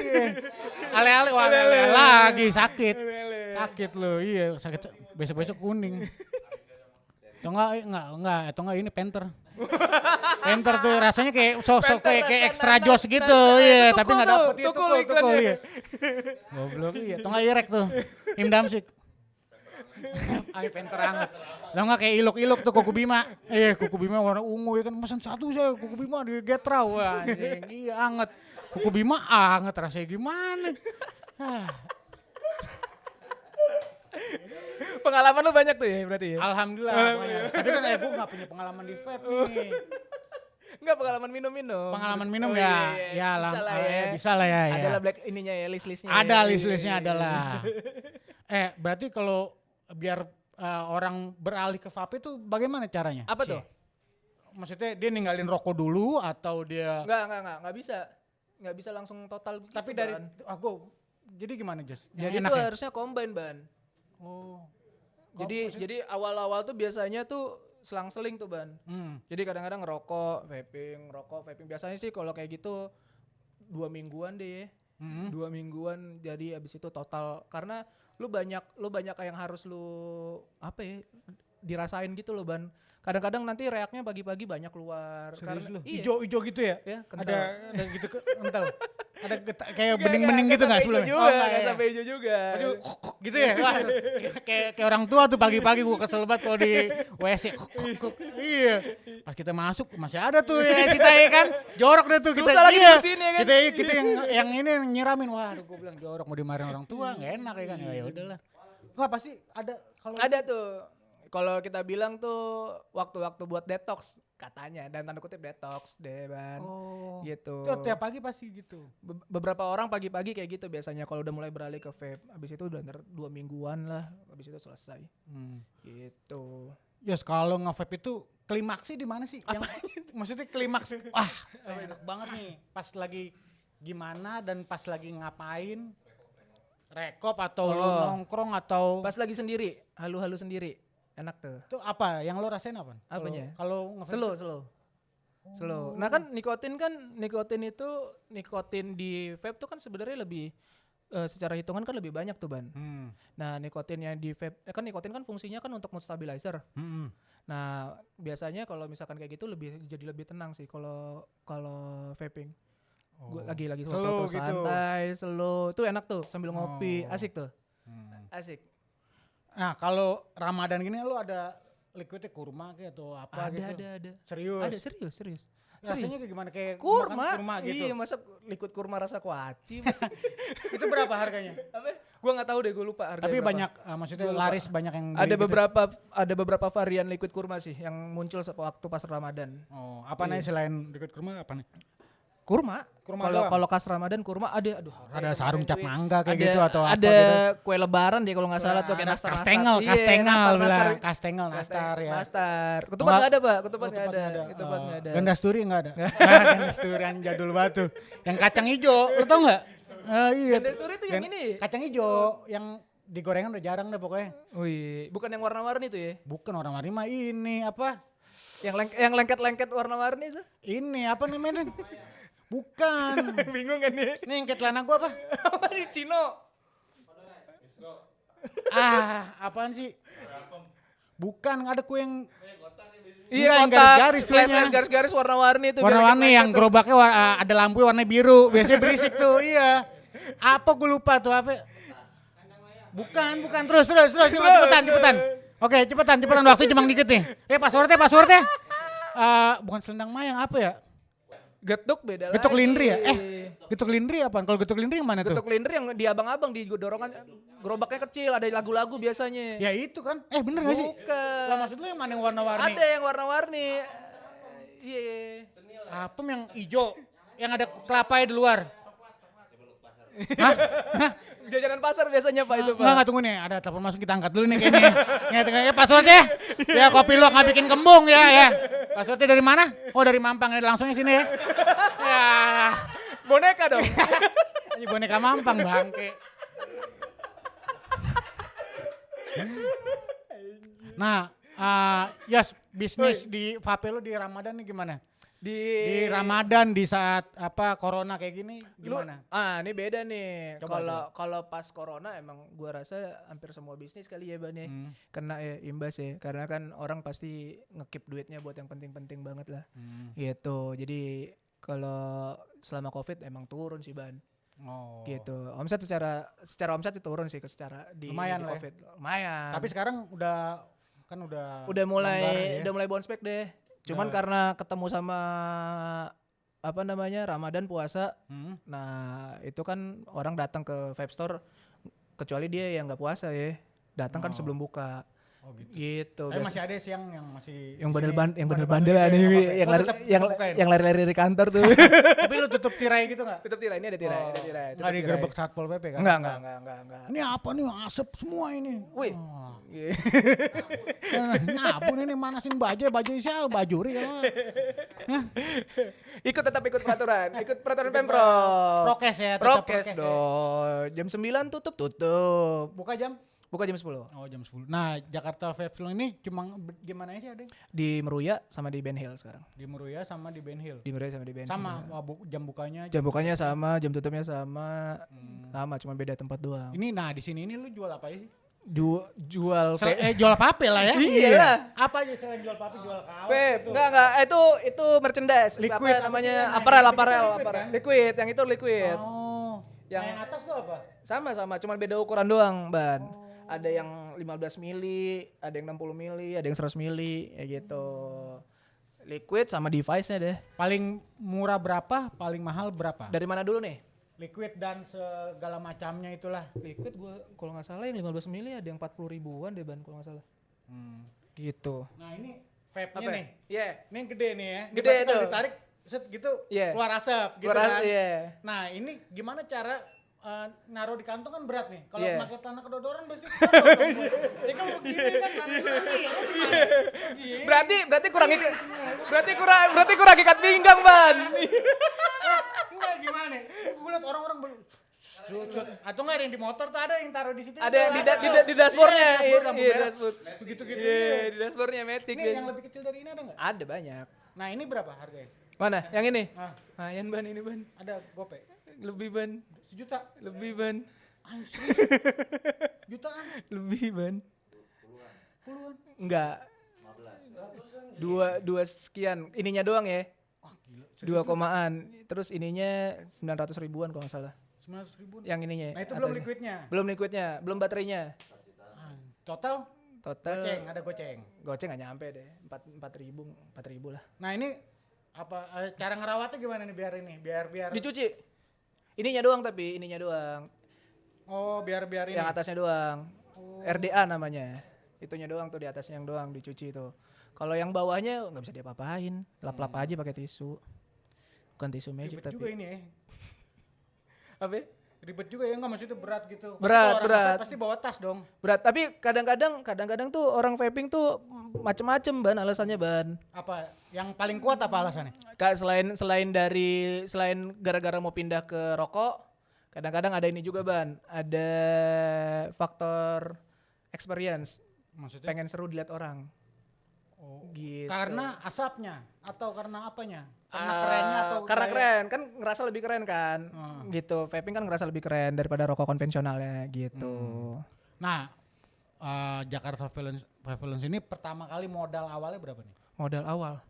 S1: Ale-ale lagi sakit lu, iya sakit besok kuning. Atau enggak ini penter. Penter tuh rasanya kayak sosok kayak extra jos gitu, iya tapi enggak dapet itu tukul iya. Goblok iya, atau enggak irek tuh. Im Damsik. Ayo penter anget. Lah enggak kayak iluk-iluk tuh Kuku Bima. Kuku Bima warna ungu ya kan, pesan satu saya Kuku Bima di Getra. Wah anjing, iya anget. Kuku Bima anget rasanya gimana?
S2: Pengalaman lu banyak tuh ya berarti ya?
S1: Alhamdulillah banyak. Tapi kan gue enggak punya pengalaman di vape nih.
S2: Enggak pengalaman minum-minum.
S1: Pengalaman minum ya. Ya bisa lah ya.
S2: Adalah black ininya ya, list-listnya.
S1: Ada list-listnya adalah. Berarti kalau biar orang beralih ke vape itu bagaimana caranya?
S2: Apa tuh?
S1: Maksudnya dia ninggalin rokok dulu atau dia
S2: Enggak bisa. Enggak bisa langsung total gitu.
S1: Tapi dari jadi gimana, Jos?
S2: Jadi itu harusnya combine, Ban.
S1: Oh.
S2: Jadi awal-awal tuh biasanya tuh selang-seling tuh, Ban. Jadi kadang-kadang ngerokok, vaping. Biasanya sih kalau kayak gitu 2 mingguan deh. 2 mingguan jadi abis itu total karena lu banyak yang harus lu dirasain gitu loh, Ban. Kadang-kadang nanti reaknya pagi-pagi banyak keluar.
S1: Serius
S2: Karena
S1: hijau gitu ya?
S2: Kental.
S1: Ada gitu kental. Ada kayak bening-bening gitu enggak sebelumnya?
S2: Enggak sampai hijau juga.
S1: Aduh, gitu ya? Kayak orang tua tuh pagi-pagi gue kesel banget kalau di WC. Iya. Pas kita masuk masih ada tuh ya kita ya kan. Jorok deh tuh kita.
S2: Susah lagi dibersihin ya kan.
S1: Kita yang ini nyiramin. Wah, gue bilang jorok mau dimarahin orang tua, enggak enak ya kan. Ya udahlah. Enggak pasti ada kalau
S2: ada tuh. Kalau kita bilang tuh waktu-waktu buat detox katanya, dan tanda kutip detox deh Ban.
S1: Oh.
S2: Gitu.
S1: Itu tiap pagi pasti gitu.
S2: Beberapa orang pagi-pagi kayak gitu biasanya kalau udah mulai beralih ke vape. Habis itu udah 2 mingguan lah, habis itu selesai. Gitu.
S1: Yes, kalau nge-vape itu klimaksnya di mana sih? Yang maksudnya klimaks. Wah, enak banget nih. Pas lagi gimana dan pas lagi ngapain? Rekop atau lu nongkrong atau
S2: Pas lagi sendiri, halu-halu sendiri. Enak tuh.
S1: itu apa? Yang lo rasain apa?
S2: Apanya?
S1: Kalau nge-vape
S2: Slow. Nah kan nikotin itu nikotin di vape tuh kan sebenarnya lebih secara hitungan kan lebih banyak tuh Ban. Nah nikotin yang di vape kan nikotin kan fungsinya kan untuk mood stabilizer. Nah biasanya kalau misalkan kayak gitu jadi lebih tenang sih kalau vaping. Gue lagi
S1: Slow
S2: foto
S1: gitu.
S2: santai, slow. Itu enak tuh sambil ngopi, asik tuh. Asik.
S1: Nah, kalau Ramadan gini lo ada liquidnya kurma kayak atau apa gitu?
S2: Ada.
S1: Serius?
S2: Ada serius.
S1: Rasanya kayak gimana? Kayak
S2: Kurma.
S1: makan kurma gitu?
S2: Iya, masa liquid kurma rasa kuaci.
S1: Itu berapa harganya?
S2: Apa? Gua nggak tahu deh, gue lupa harganya.
S1: Tapi
S2: berapa.
S1: banyak, maksudnya
S2: Gua lupa.
S1: laris banyak yang beli
S2: Ada
S1: gitu.
S2: beberapa varian liquid kurma sih yang muncul waktu pas Ramadan.
S1: Oh, apa nih selain liquid kurma apa nih?
S2: Kurma.
S1: Kurma
S2: Kalau
S1: doang?
S2: kalau kas Ramadan kurma ada
S1: Ada sarung cap mangga kayak
S2: ada,
S1: gitu atau apa
S2: ada
S1: gitu?
S2: kue lebaran deh kalau nggak salah tuh kayak
S1: Ada
S2: nastar.
S1: kastengel,
S2: Iya,
S1: kastengel
S2: nastar.
S1: kastengel, nastar ya.
S2: Nastar. Ketupat
S1: Enggak.
S2: nggak ada Pak,
S1: Oh,
S2: ketupat nggak ada. Ketupat nggak ada.
S1: Gandasturi nggak ada. Gandasturian jadul batu. Yang kacang hijau, lo tau nggak? Iya.
S2: Gandasturi tuh yang ini.
S1: Kacang hijau, yang di gorengan udah jarang deh pokoknya.
S2: Wih, bukan yang warna-warni tuh ya?
S1: Bukan orang mah ini apa?
S2: Yang lengket-lengket warna-warni itu?
S1: Ini apa namanya? Bukan.
S2: Bingung kan nih?
S1: Ini yang kayak celana gua apa?
S2: Apa sih Cino?
S1: Apaan sih? Bukan, ada kue yang
S2: Iya,
S1: yang
S2: kotak,
S1: garis-garis kuenya.
S2: garis-garis warna-warni itu.
S1: warna-warni yang gerobaknya ada lampu warna biru. Biasanya berisik tuh, iya. Apa gue lupa tuh apa? Bukan. Terus cepetan. Oke, cepetan waktu cuma dikit nih. Passwordnya. Bukan selendang mayang apa ya?
S2: Getuk beda
S1: Getuk
S2: lagi.
S1: lindri ya? Getuk lindri apaan? Kalau getuk lindri yang mana tuh?
S2: Getuk lindri yang di abang-abang di dorongan gerobaknya kecil, ada lagu-lagu biasanya.
S1: Ya itu kan. Bener gak sih?
S2: Bukan.
S1: Lah maksud lu yang mana yang warna-warni?
S2: Ada yang warna-warni. Iya.
S1: Apa yang hijau? Yang ada kelapanya di luar? Hah?
S2: Jajanan pasar biasanya Pak itu Pak.
S1: Enggak tunggu nih, ada telepon masuk kita angkat dulu nih kayaknya. Passwordnya? Ya kopi lu nggak bikin kembung ya. Passwordnya dari mana? Oh dari Mampang, langsungnya sini ya. Ya,
S2: Boneka dong.
S1: ini boneka Mampang bangke. Nah, Yos, bisnis di vape lu di Ramadan nih gimana? Di Ramadan di saat corona kayak gini gimana?
S2: Ini beda nih. Kalau pas corona emang gua rasa hampir semua bisnis kali ya Bang ya. Kena imbas ya. Karena kan orang pasti ngekip duitnya buat yang penting-penting banget lah. Gitu. Jadi kalau selama Covid emang turun sih Ban.
S1: Oh.
S2: Gitu. Omset secara omset itu turun sih secara di
S1: Lumayan lah ya.
S2: Covid. Lumayan.
S1: Tapi sekarang udah
S2: udah mulai
S1: longgar ya.
S2: udah mulai bounce back deh. Cuman karena ketemu sama Ramadan puasa. Nah, itu kan orang datang ke vape store kecuali dia yang enggak puasa ya. Datang kan sebelum buka.
S1: Oh gitu.
S2: Gitu.
S1: Tapi masih ada sih yang masih
S2: yang
S1: di
S2: bandel
S1: sini,
S2: bandel nih yang lari-lari dari kantor tuh.
S1: Tapi lu tutup tirai gitu nggak?
S2: Tutup tirai, ini ada tirai,
S1: Nggak digerebek Satpol PP kan?
S2: Enggak.
S1: Ini apa nih asap semua ini?
S2: Wih.
S1: Nyabu nih manasin baju siapa? Bajuri kan?
S2: Tetap ikut peraturan Pemprov.
S1: Prokes ya, tetap
S2: Prokes
S1: ya.
S2: dong. Jam 9 tutup.
S1: Buka jam?
S2: Buka jam 10.
S1: Oh jam 10. Nah Jakarta Vape Film ini cuma gimana sih ada?
S2: Di Meruya sama di Ben Hill sekarang.
S1: Di Meruya sama di Ben Hill.
S2: Di Meruya sama di Ben Hill.
S1: Sama jam bukanya.
S2: Jam bukanya sama, jam tutupnya sama. Sama, cuma beda tempat doang.
S1: Ini di sini ini lu jual apa sih?
S2: Jual
S1: jual vape lah ya.
S2: Iya.
S1: Apa aja selain jual vape, jual kaos?
S2: vape.
S1: gitu.
S2: Enggak, itu merchandise.
S1: Liquid,
S2: apa namanya?
S1: apa sih?
S2: Apparel.
S1: Liquid kan?
S2: Liquid, yang itu liquid.
S1: Oh. Yang atas tuh apa?
S2: Sama, cuma beda ukuran doang, Ban. Ada yang 15 mili, ada yang 60 mili, ada yang 100 mili, ya gitu. Liquid sama device-nya deh.
S1: Paling murah berapa? Paling mahal berapa?
S2: Dari mana dulu nih?
S1: Liquid dan segala macamnya itulah.
S2: Liquid gua kalau nggak salah yang 15 mili ada yang 40 ribuan deh Ban kalau nggak salah. gitu.
S1: Nah ini vape-nya
S2: Apa?
S1: nih.
S2: Iya.
S1: Ini yang gede nih ya. Ini
S2: Gede
S1: berarti kalau
S2: tuh.
S1: ditarik set gitu
S2: Iya.
S1: keluar asap gitu
S2: Keluar
S1: kan.
S2: iya.
S1: Nah ini gimana cara naruh di kantong kan berat nih. Kalau
S2: Iya.
S1: pakai celana kedodoran pasti kotor dong. Ini kan begini kan
S2: Berarti kurang ikat pinggang, Ban.
S1: Enggak gimana? Gue liat orang-orang atau enggak ada yang di motor tuh ada yang taruh di situ.
S2: Ada yang di dashboardnya.
S1: Iya, lampu
S2: Iya,
S1: merah.
S2: dashboard.
S1: Begitu-gitu.
S2: Iya, di dashboardnya Matic.
S1: Ini yang lebih kecil dari ini ada nggak?
S2: Ada banyak.
S1: Nah ini berapa harganya?
S2: Mana? Yang ini?
S1: Ah,
S2: Lumayan, Ban, ini, Ban.
S1: ada gope.
S2: Lebih, Ban.
S1: Sejuta.
S2: Lebih, Ban.
S1: Anjir. Jutaan.
S2: Lebih, Ban.
S1: Puluhan.
S2: Enggak. Dua sekian. Ininya doang ya.
S1: Wah gila.
S2: 2 komaan. Terus ininya 900 ribuan kalau nggak salah.
S1: 900.000.
S2: Yang ininya.
S1: Nah itu belum
S2: atasnya.
S1: liquidnya.
S2: Belum liquidnya, belum baterainya.
S1: Total
S2: Total
S1: goceng, ada goceng.
S2: goceng nggak nyampe deh. 4.000 lah.
S1: Nah ini apa cara ngerawatnya gimana nih biar ini? Biar
S2: Dicuci. Ininya doang tapi ininya doang.
S1: Oh, biar ini.
S2: Yang atasnya doang.
S1: Oh.
S2: RDA namanya. Itunya doang tuh di atasnya yang doang dicuci itu. Kalau yang bawahnya nggak bisa diapa-apain. Lap-lap aja pakai tisu. Bukan tisu magic
S1: Ribet
S2: tapi.
S1: juga ini ya.
S2: Apa?
S1: Ribet juga ya, enggak maksudnya berat gitu. Pasti
S2: Berat,
S1: kalau orang
S2: berat.
S1: vape pasti bawa tas dong.
S2: Berat, tapi kadang-kadang tuh orang vaping tuh macem-macem, Ban, alasannya, Ban.
S1: Apa yang paling kuat apa alasannya?
S2: Selain gara-gara mau pindah ke rokok, kadang-kadang ada ini juga, Ban. Ada faktor experience,
S1: Maksudnya?
S2: pengen seru dilihat orang.
S1: Oh.
S2: Gitu.
S1: Karena asapnya atau karena apanya? Karena
S2: Ah,
S1: kerennya atau
S2: karena
S1: gaya?
S2: keren kan, ngerasa lebih keren kan.
S1: Hmm.
S2: Gitu. Vaping kan ngerasa lebih keren daripada rokok konvensionalnya gitu.
S1: Nah, Jakarta Prevalence ini pertama kali modal awalnya berapa nih?
S2: Modal awal.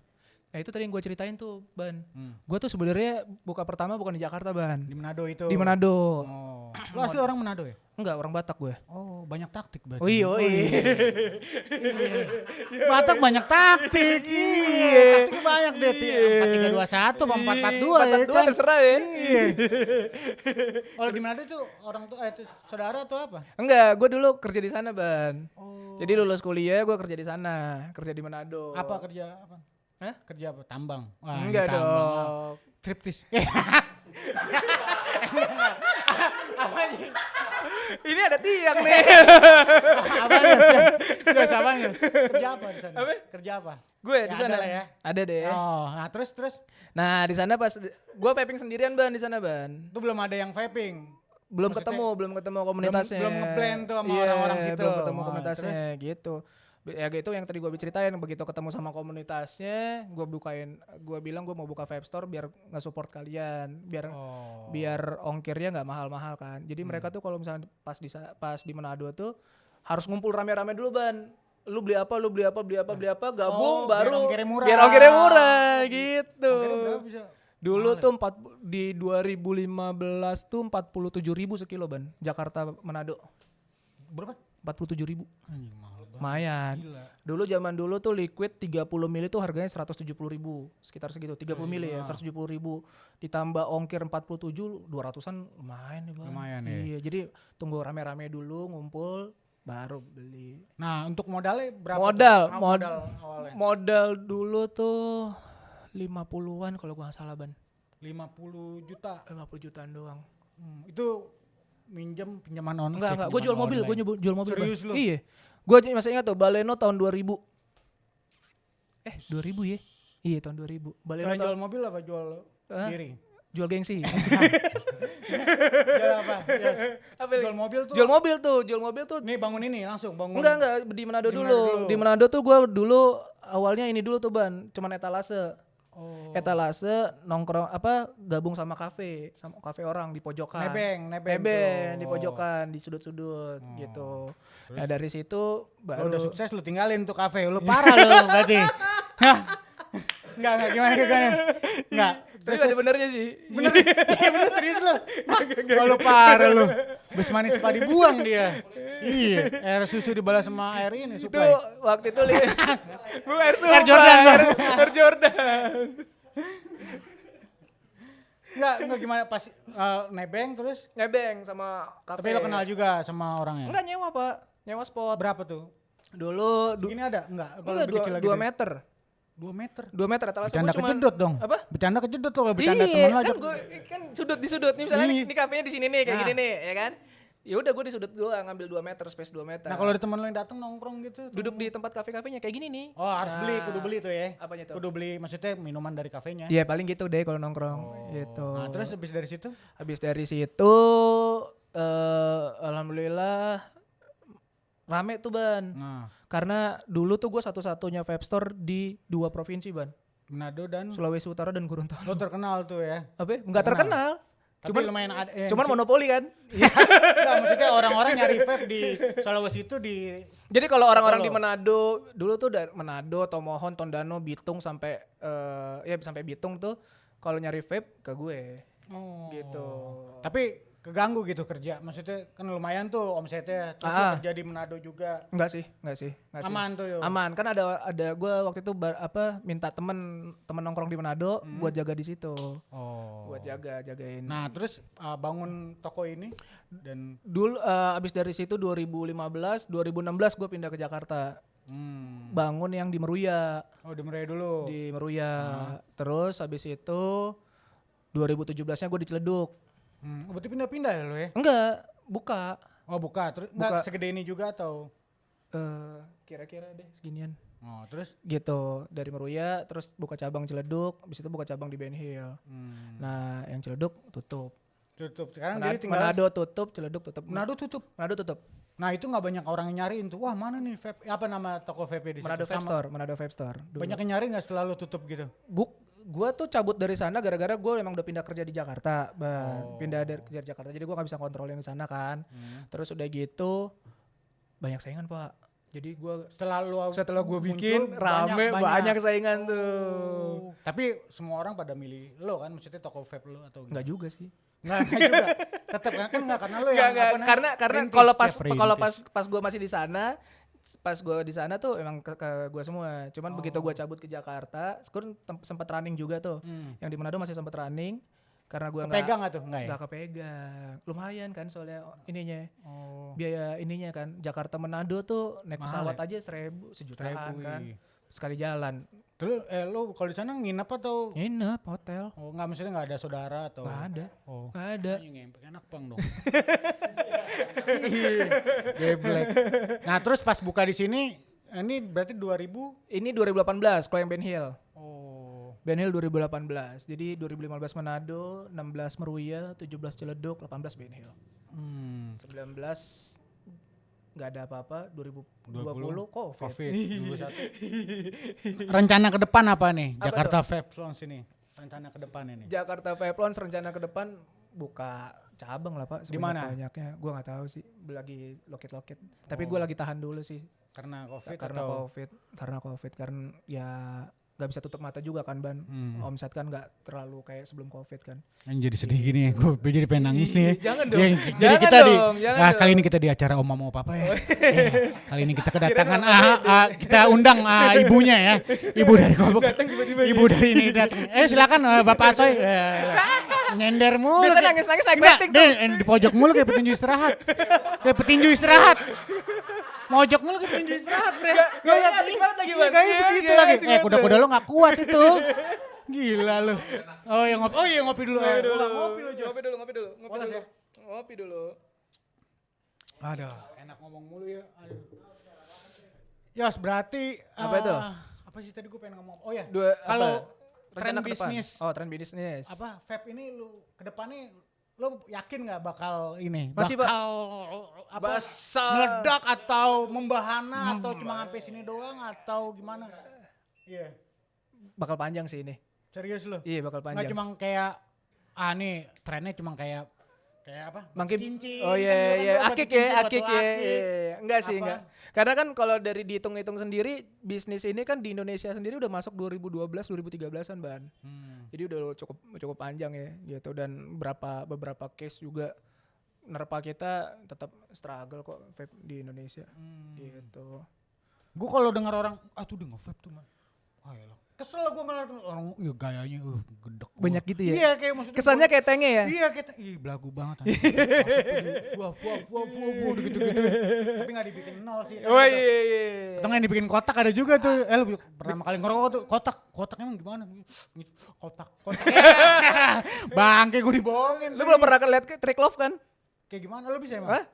S2: Nah, itu tadi yang gue ceritain tuh, Ban.
S1: Hmm.
S2: Gue tuh sebenarnya buka pertama bukan di Jakarta, Ban.
S1: Di Manado itu.
S2: Di Manado.
S1: Oh. Lo asli orang Manado ya?
S2: Enggak, orang Batak gue.
S1: Oh, banyak taktik berarti.
S2: Oh iya,
S1: Batak banyak taktik. Iya, taktiknya banyak deh. 4321 sama 442 ya
S2: 442
S1: kan.
S2: terserah ya.
S1: Iya. Kalau di Manado tuh orang tuh itu saudara atau apa?
S2: Enggak, gue dulu kerja di sana, Ban.
S1: Oh.
S2: Jadi lulus kuliah gue kerja di sana, kerja di Manado.
S1: Apa kerja apa?
S2: Hah?
S1: Kerja apa? Tambang. Wah, ini
S2: Enggak
S1: tambang.
S2: dong.
S1: Triptis.
S2: Ini ada tiang nih.
S1: Apanya? Terus apanya? Kerja apa di sana?
S2: Apa?
S1: Kerja apa?
S2: Gue
S1: Ya,
S2: di
S1: ada
S2: sana.
S1: lah ya.
S2: Ada deh.
S1: Oh, nah terus
S2: Nah, di sana pas gue vaping sendirian, Ban, di sana, Ban.
S1: itu belum ada yang vaping.
S2: Belum
S1: Maksudnya
S2: ketemu komunitasnya.
S1: belum ngeblend tuh sama
S2: Iya,
S1: orang-orang situ.
S2: Belum ketemu
S1: Oh,
S2: komunitasnya gitu. Ya gitu yang tadi gue ceritain, begitu ketemu sama komunitasnya, gue bilang gue mau buka vape store biar nge-support kalian,
S1: Oh.
S2: biar ongkirnya nggak mahal-mahal kan. Jadi mereka tuh kalau misalnya pas di Manado tuh harus ngumpul rame-rame dulu, Ban. Lu beli apa, gabung
S1: Oh,
S2: baru
S1: biar ongkirnya murah.
S2: gitu.
S1: Ongkirnya berapa bisa?
S2: Dulu tuh di 2015 tuh 47.000 sekilo, Ban. Jakarta Manado.
S1: Berapa?
S2: 47.000.
S1: Anjing mahal banget.
S2: Lumayan.
S1: Gila.
S2: Dulu zaman dulu tuh liquid 30 mili tuh harganya 170.000. Sekitar segitu, 30 mili ya, 170.000. Ditambah ongkir 47, 200-an lumayan nih, Bang.
S1: Lumayan ya.
S2: Iya, jadi tunggu rame-rame dulu ngumpul baru beli.
S1: Nah, untuk modalnya berapa?
S2: Modal,
S1: tuh? Modal awalnya.
S2: Modal dulu tuh 50-an kalau gua nggak salah, Ban.
S1: 50 juta.
S2: 50 jutaan doang.
S1: Itu pinjaman online.
S2: Enggak, gue jual mobil, jual mobil. Bang.
S1: Serius lu?
S2: Iya. Gue masih ingat tuh, Baleno tahun 2000. 2000 ya? Iya, tahun 2000. Baleno
S1: Selain jual mobil apa jual diri?
S2: jual gengsi.
S1: Jual apa? Yes.
S2: Apa
S1: Jual mobil tuh.
S2: jual mobil tuh.
S1: Nih bangun ini langsung bangun.
S2: Enggak, di Manado
S1: Di Manado
S2: dulu.
S1: dulu.
S2: Di Manado tuh gue dulu awalnya ini dulu tuh, Ban, cuman etalase.
S1: Oh.
S2: Etalase nongkrong gabung sama kafe orang di pojokan.
S1: Nebeng
S2: Di
S1: tuh.
S2: pojokan, di sudut-sudut gitu. Nah, dari situ
S1: Lo
S2: baru
S1: udah sukses lu tinggalin tuh kafe. Lu parah lu berarti. Hah? Enggak gimana. Enggak.
S2: tapi ada benernya sih.
S1: Bener. Iya bener serius lu. Oh, lu parah lu. Bus manis padi buang dia. Iya, air susu dibalas sama air ini
S2: Itu
S1: supply.
S2: waktu itu Bu Air
S1: Air Jordan, Bang.
S2: Air Jordan.
S1: Enggak gimana pas nebeng terus.
S2: Nebeng sama kafe.
S1: Tapi lo kenal juga sama orangnya.
S2: Enggak nyewa, Pak. Nyewa spot.
S1: Berapa tuh?
S2: Dulu
S1: Gini ada? Enggak. Kalau
S2: enggak,
S1: lebih kecil lagi
S2: 2
S1: deh.
S2: meter.
S1: 2 meter.
S2: 2 meter etalase
S1: Bercanda
S2: gua cuman
S1: kejedot dong.
S2: apa?
S1: Bercanda kejedot tuh kalau bercanda
S2: Iya,
S1: temen lo
S2: kan
S1: aja.
S2: gue kan sudut di sudut nih misalnya
S1: Iya.
S2: ini kafenya di sini nih kayak
S1: Nah.
S2: gini nih, ya kan? Ya udah gue di sudut doang ngambil 2 meter, space 2 meter.
S1: Nah kalau ada temen lo yang datang nongkrong gitu.
S2: Duduk di tempat kafe-kafenya kayak gini nih.
S1: Oh harus beli,
S2: Nah,
S1: kudu beli tuh ya.
S2: Apanya tuh?
S1: Kudu beli maksudnya minuman dari kafenya.
S2: Iya paling gitu deh kalau nongkrong gitu.
S1: Nah terus habis dari situ?
S2: Habis dari situ alhamdulillah rame tuh Ban.
S1: Nah
S2: Karena dulu tuh gue satu-satunya vape store di 2 provinsi Ban.
S1: Manado dan
S2: Sulawesi Utara dan Gorontalo.
S1: lo terkenal tuh ya.
S2: Apa? Enggak terkenal.
S1: Tapi
S2: Cuman
S1: lumayan ada.
S2: cuman monopoli kan.
S1: Enggak, maksudnya orang-orang nyari vape di Sulawesi itu di
S2: Jadi kalau orang-orang
S1: Apa
S2: di
S1: lo?
S2: Manado dulu tuh dari Manado, Tomohon, Tondano, Bitung sampai ya sampai Bitung tuh kalau nyari vape ke gue gitu.
S1: Tapi keganggu gitu kerja. Maksudnya kan lumayan tuh omsetnya. Terus lo kerja di Manado juga.
S2: Enggak sih.
S1: Aman tuh yo.
S2: Aman kan ada gue waktu itu minta temen nongkrong di Manado buat jaga di situ.
S1: Oh.
S2: Buat jagain.
S1: Nah, terus bangun toko ini dan
S2: Dulu abis dari situ 2015, 2016 gue pindah ke Jakarta. Bangun yang di Meruya.
S1: oh dimulai dulu.
S2: Di Meruya. Terus habis itu 2017-nya gue di Ciledug.
S1: Berarti pindah-pindah ya lo ya?
S2: Enggak, buka.
S1: Oh, buka. Terus
S2: Buka.
S1: enggak segede ini juga atau?
S2: Kira-kira deh seginian.
S1: Oh, terus
S2: Gitu, dari Meruya terus buka cabang Ciledug, habis itu buka cabang di Ben Hill. Nah, yang Ciledug tutup.
S1: tutup. Sekarang jadi tinggal
S2: Manado tutup, Ciledug tutup.
S1: Manado tutup.
S2: Manado tutup.
S1: Nah, itu nggak banyak orang yang nyariin tuh. Wah, mana nih vape? Apa nama toko vape di situ?
S2: Manado Vape
S1: Sama-
S2: Store, Manado Vape Store. Dulu.
S1: Banyak yang nyari nggak setelah lo tutup gitu?
S2: Gua tuh cabut dari sana gara-gara gue emang udah pindah kerja di Jakarta, pindah dari kerja di Jakarta, jadi gue nggak bisa kontrol yang di sana kan. Terus udah gitu banyak saingan pak, jadi gue
S1: Setelah
S2: gue
S1: muncul,
S2: bikin rame banyak saingan tuh.
S1: Tapi semua orang pada milih lo kan, maksudnya toko vape lo atau
S2: Nggak juga sih.
S1: Nggak juga. Tetap kan nggak karena lo yang
S2: Nggak,
S1: apa namanya,
S2: karena
S1: rintis,
S2: kalau
S1: tiap
S2: pas gue masih di sana, pas gue di sana tuh emang ke gue semua. Cuman begitu gue cabut ke Jakarta, gue sempat running juga tuh. Yang di Manado masih sempat running karena gue
S1: pegang nggak tuh? Nggak ya?
S2: nggak kepegang. Lumayan kan soalnya ininya.
S1: Oh.
S2: Biaya ininya kan Jakarta Manado tuh naik
S1: Mahal
S2: pesawat
S1: ya?
S2: aja 1.000 kan
S1: Wih.
S2: sekali jalan.
S1: Terus lo kalau di sana nginep atau?
S2: Nginep hotel.
S1: Oh nggak, maksudnya nggak ada saudara atau?
S2: Nggak ada.
S1: Oh.
S2: Nggak ada.
S1: Ngempek enak bang dong. Geblek. Nah terus pas buka di sini, ini berarti 2000?
S2: Ini 2018 kalau yang Ben Hill.
S1: Oh.
S2: Ben Hill 2018. Jadi 2015 Manado, 16 Meruya, 17 Ciledug, 18 Ben Hill. 19 nggak ada apa-apa, 2020 COVID.
S1: 21. Rencana ke depan apa nih?
S2: Apa
S1: Jakarta Vape Lounge ini. Rencana ke depan ini.
S2: Jakarta Vape Lounge rencana ke depan buka cabang lah pak.
S1: Di mana?
S2: Banyaknya, gue nggak tahu sih. Lagi loket-loket. Tapi gue lagi tahan dulu sih.
S1: Karena COVID
S2: Karena
S1: atau?
S2: COVID karena ya nggak bisa tutup mata juga kan Ban. Omset kan nggak terlalu kayak sebelum COVID kan.
S1: Jadi sedih gini ya, gue jadi pengen nangis nih.
S2: Jangan dong.
S1: Jadi
S2: Jangan
S1: kita
S2: dong, jangan
S1: kali
S2: dong.
S1: ini kita di acara Oma mau Papa ya. Kali ini kita kedatangan kita undang ibunya ya. Ibu dari Kobok. Ibu dari ini datang. Silakan Bapak Asoy. Nyender mulu.
S2: Bisa
S1: kayak-
S2: nangis-nangis naik
S1: Enggak,
S2: betting
S1: dia di pojok mulu kayak petinju istirahat. Kayak petinju istirahat. Mojok mulu kayak petinju istirahat, Bre.
S2: Gaya asik banget lagi, Ban.
S1: Kayak
S2: Iya,
S1: begitu
S2: iya,
S1: lagi.
S2: asik banget,
S1: Kuda-kuda lo gak kuat itu. Gila lu. Oh iya ngopi dulu.
S2: Ngopi dulu.
S1: Ngopi lu, Jos.
S2: Ngopi dulu.
S1: Polos ya?
S2: Ngopi dulu.
S1: Aduh, enak ngomong mulu ya. Aduh. Yos, berarti
S2: Apa itu?
S1: Apa sih tadi gue pengen ngomong? Oh ya,
S2: Rencana
S1: kalau tren
S2: ke depan.
S1: bisnis,
S2: Oh, tren bisnis.
S1: apa vape ini lu ke depannya lu yakin nggak bakal ini?
S2: Masih, Pak.
S1: bakal apa?
S2: Basah.
S1: Meledak atau membahana atau cuma sampai sini doang atau gimana? Iya,
S2: Bakal panjang sih ini.
S1: serius lu?
S2: Iya, bakal
S1: Nggak
S2: panjang.
S1: cuma kayak nih trennya cuma kayak apa?
S2: Makin
S1: cincin.
S2: oh
S1: kan
S2: iya
S1: dulu kan
S2: iya
S1: dulu batu
S2: akik
S1: cincin,
S2: ya
S1: batu
S2: akik ya
S1: akik.
S2: iya. Enggak sih
S1: Apa?
S2: enggak karena kan kalau dari dihitung-hitung sendiri bisnis ini kan di Indonesia sendiri udah masuk 2012 2013an Ban. Jadi udah cukup panjang ya gitu dan beberapa case juga nerpa kita tetap struggle kok vape di Indonesia gitu.
S1: Gue kalau dengar orang tuh udah nge-vape tuh man. Oh ya Kesel gue ngeliat orang, ya gayanya gedek.
S2: Banyak gitu ya?
S1: Iya kayak maksudnya.
S2: Kesannya kayak tenge ya?
S1: Iya kayak, belagu banget. Wah, gitu-gitu. Tapi gak dibikin nol sih.
S2: Oh iya.
S1: Atau yang dibikin kotak ada juga tuh. Lu pertama kali ngerokok tuh kotak. Kotaknya emang gimana? Kotak. Bangke gue dibohongin.
S2: Lu belum pernah lihat Trick Love kan?
S1: Kayak gimana lu bisa emang?
S2: Hah?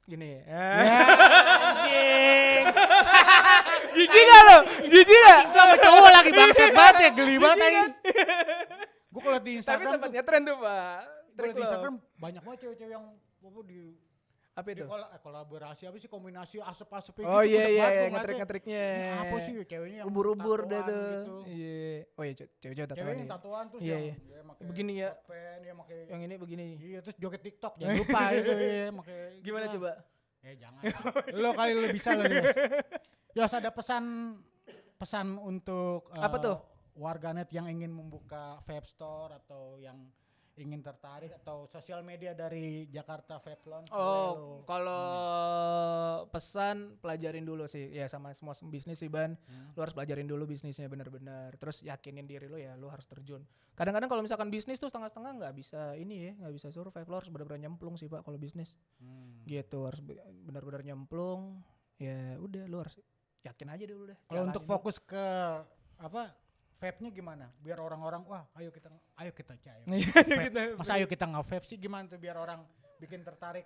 S2: Gini.
S1: Anjing.
S2: Jijik gak lo? Jijik gak?
S1: Itu sama cowok lagi bangsat banget ya, geli banget aja. Gue kalau di
S2: Tapi
S1: Instagram
S2: sempat ngetren tuh Pak.
S1: kalau di Instagram banyak banget cewek-cewek yang di
S2: Apa itu?
S1: kolaborasi apa sih kombinasi asap-asap
S2: Oh
S1: gitu.
S2: iya ngetrik-ngetriknya.
S1: Apa sih ceweknya yang
S2: ubur-ubur deh
S1: tatoan
S2: tuh.
S1: gitu.
S2: Iya. Oh iya cewek-cewek tatoan.
S1: Cewek yang
S2: ya.
S1: tatoan terus
S2: Iya,
S1: yang
S2: iya.
S1: dia pakai
S2: Begini ya.
S1: pen, dia pakai
S2: Yang ini begini.
S1: iya terus joget TikTok jangan lupa itu ya pakai
S2: Gimana
S1: gitu
S2: coba?
S1: lah. Jangan. Lo kali lo bisa lo Yos. Yos ada pesan untuk
S2: Apa tuh?
S1: warganet yang ingin membuka vape store atau yang ingin tertarik atau sosial media dari Jakarta Vape Lounge.
S2: Oh, kalau pesan pelajarin dulu sih ya sama semua bisnis sih Ban. Lu harus pelajarin dulu bisnisnya benar-benar. Terus yakinin diri lu ya, lu harus terjun. Kadang-kadang kalau misalkan bisnis tuh setengah-setengah nggak bisa ini ya, nggak bisa survive. Lu harus benar-benar nyemplung sih Pak kalau bisnis. Gitu harus benar-benar nyemplung. Ya udah lu harus yakin aja dulu deh.
S1: Kalau untuk
S2: Jalanin
S1: fokus ke apa vape-nya gimana? Biar orang-orang wah ayo kita vape. Masa ayo kita nge-vape sih gimana tuh biar orang bikin tertarik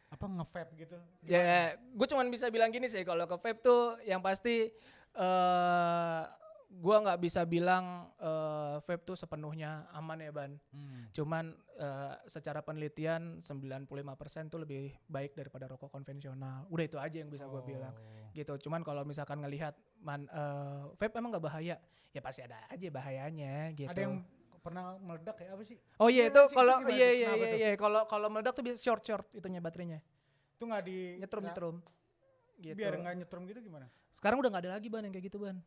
S1: apa nge-vape gitu? Gimana?
S2: Ya, gue cuman bisa bilang gini sih kalau ke vape tuh yang pasti gue nggak bisa bilang vape tuh sepenuhnya aman ya Ban. Cuman secara penelitian 95% tuh lebih baik daripada rokok konvensional. Udah itu aja yang bisa gue bilang. Gitu. Cuman kalau misalkan ngelihat vape emang nggak bahaya, ya pasti ada aja bahayanya gitu.
S1: Ada yang pernah meledak ya apa sih?
S2: Oh iya
S1: Iya
S2: itu
S1: sih,
S2: kalau
S1: itu gimana tuh? Kenapa tuh?
S2: iya kalau meledak tuh bisa short itunya baterainya.
S1: Itu nggak di
S2: Nyetrum. Gitu.
S1: Biar nggak nyetrum gitu gimana?
S2: Sekarang udah nggak ada lagi Ban yang kayak gitu Ban.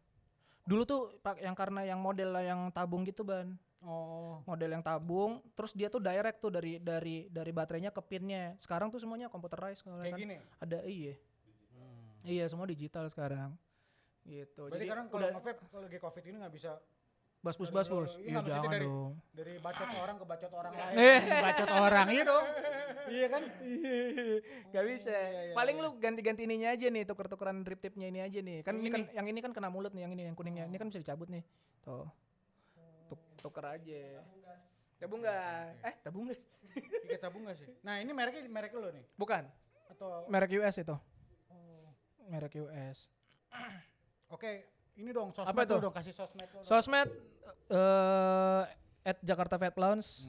S2: Dulu tuh yang karena yang model yang tabung gitu Ban.
S1: Oh.
S2: Model yang tabung, terus dia tuh direct tuh dari baterainya ke pinnya. Sekarang tuh semuanya computerized kalau
S1: Kayak
S2: kan.
S1: gini.
S2: Ada Iya, semua digital sekarang. Gitu.
S1: Berarti sekarang kalau nge-vape kalau lagi Covid ini nggak bisa
S2: Baspus.
S1: Iya,
S2: Iya
S1: maksudnya
S2: jangan
S1: dari-
S2: dong.
S1: dari bacot orang ke bacot orang lain.
S2: Eh.
S1: Bacot orang iya dong. Iya kan?
S2: Gak bisa.
S1: Iya,
S2: Paling
S1: iya.
S2: lu ganti-ganti ininya aja nih, tuker-tukeran drip tipnya ini aja nih. Kan
S1: Yang
S2: ini kan
S1: ini?
S2: yang ini kan kena mulut nih, yang ini yang kuningnya. Ini kan bisa dicabut nih. Tuh. Tuker aja. Tabung gas. Tabung gas.
S1: Tiga tabung nggak sih? Nah ini merek lo nih
S2: Bukan.
S1: atau
S2: Merek US itu. Merek US.
S1: Oke, ini dong sosmed
S2: Apa itu?
S1: lo dong kasih sosmed lo. dong.
S2: Sosmed @Jakarta Vape Lounge.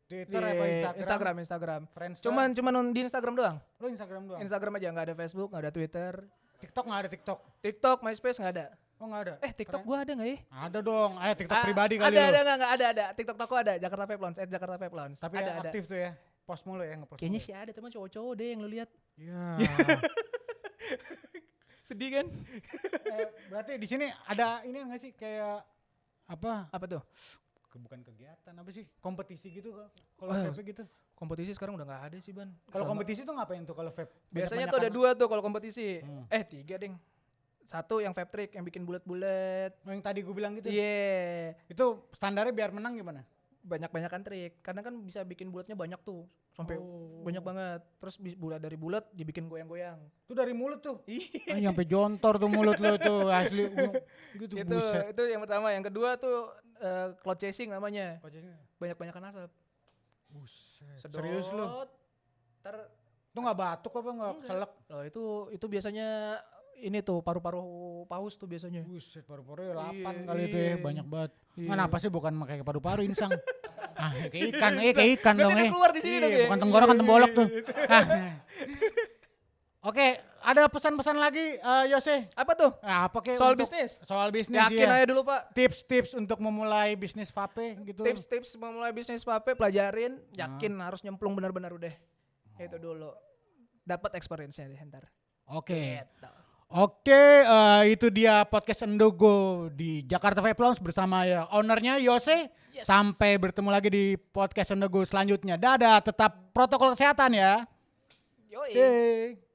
S1: Twitter apa Instagram?
S2: Instagram.
S1: Friendster?
S2: Cuman di Instagram doang.
S1: Lo Instagram doang.
S2: Instagram aja, nggak ada Facebook, nggak ada Twitter.
S1: TikTok nggak ada TikTok.
S2: TikTok, MySpace nggak ada.
S1: Oh nggak ada.
S2: TikTok gua ada nggak ya?
S1: Ada dong. Ayo TikTok pribadi kali
S2: ada,
S1: lo.
S2: ada. TikTok toko ada, Jakarta Vape Lounge, @Jakarta Vape Lounge.
S1: Tapi
S2: ada.
S1: aktif tuh ya. Post mulu ya ngepost.
S2: Kayaknya
S1: mulu.
S2: sih ada, teman cowok-cowok deh yang lu lihat.
S1: Iya.
S2: Sedih kan?
S1: Berarti di sini ada ini nggak sih kayak apa?
S2: Apa tuh?
S1: Bukan kegiatan apa sih? Kompetisi gitu kalau
S2: Oh,
S1: vape gitu.
S2: Kompetisi sekarang udah nggak ada sih Ban.
S1: Kalau
S2: Selama-
S1: kompetisi tuh ngapain tuh kalau vape?
S2: biasanya tuh ada 2 tuh kalau kompetisi. 3 ding. 1 yang vape trick yang bikin bulat-bulat.
S1: yang tadi gue bilang gitu.
S2: Iya.
S1: Itu standarnya biar menang gimana?
S2: Banyak-banyakan trik. Kadang kan bisa bikin bulatnya banyak tuh. Sampai banyak banget. Terus dari bulat dibikin goyang-goyang.
S1: Itu dari mulut tuh.
S2: Iya.
S1: Sampai jontor tuh mulut lo tuh asli. Gitu
S2: itu
S1: buset.
S2: itu yang pertama. Yang kedua tuh cloud chasing namanya.
S1: Kocaknya.
S2: Banyak-banyakan asap.
S1: Buset. Serius lo?
S2: Ntar
S1: Itu nggak batuk apa nggak selek?
S2: loh itu biasanya ini tuh paru-paru paus tuh biasanya.
S1: Buset paru-paru 8
S2: Iya,
S1: kali itu ya
S2: iya.
S1: banyak banget.
S2: Iya.
S1: Kenapa sih bukan pakai paru-paru insang? Kayak ikan dong
S2: Berarti
S1: ya.
S2: dia keluar di sini dong ya.
S1: Bukan tenggorokan tembolok tuh. Oke, ada pesan-pesan lagi Yose?
S2: Apa tuh?
S1: Apa kayak
S2: Soal
S1: untuk-
S2: bisnis?
S1: Soal bisnis
S2: Yakin
S1: ya.
S2: aja dulu Pak.
S1: Tips-tips untuk memulai bisnis vape gitu.
S2: Tips-tips memulai bisnis vape, pelajarin, yakin harus nyemplung benar-benar udah. Itu dulu. Dapat experience-nya deh ntar.
S1: Oke.
S2: Gitu.
S1: Oke, itu dia podcast Endogo di Jakarta Vape Lounge bersama ya ownernya Yose.
S2: Yes.
S1: Sampai bertemu lagi di podcast Endogo selanjutnya. Dadah, tetap protokol kesehatan ya.
S2: Yoi.
S1: Yeay.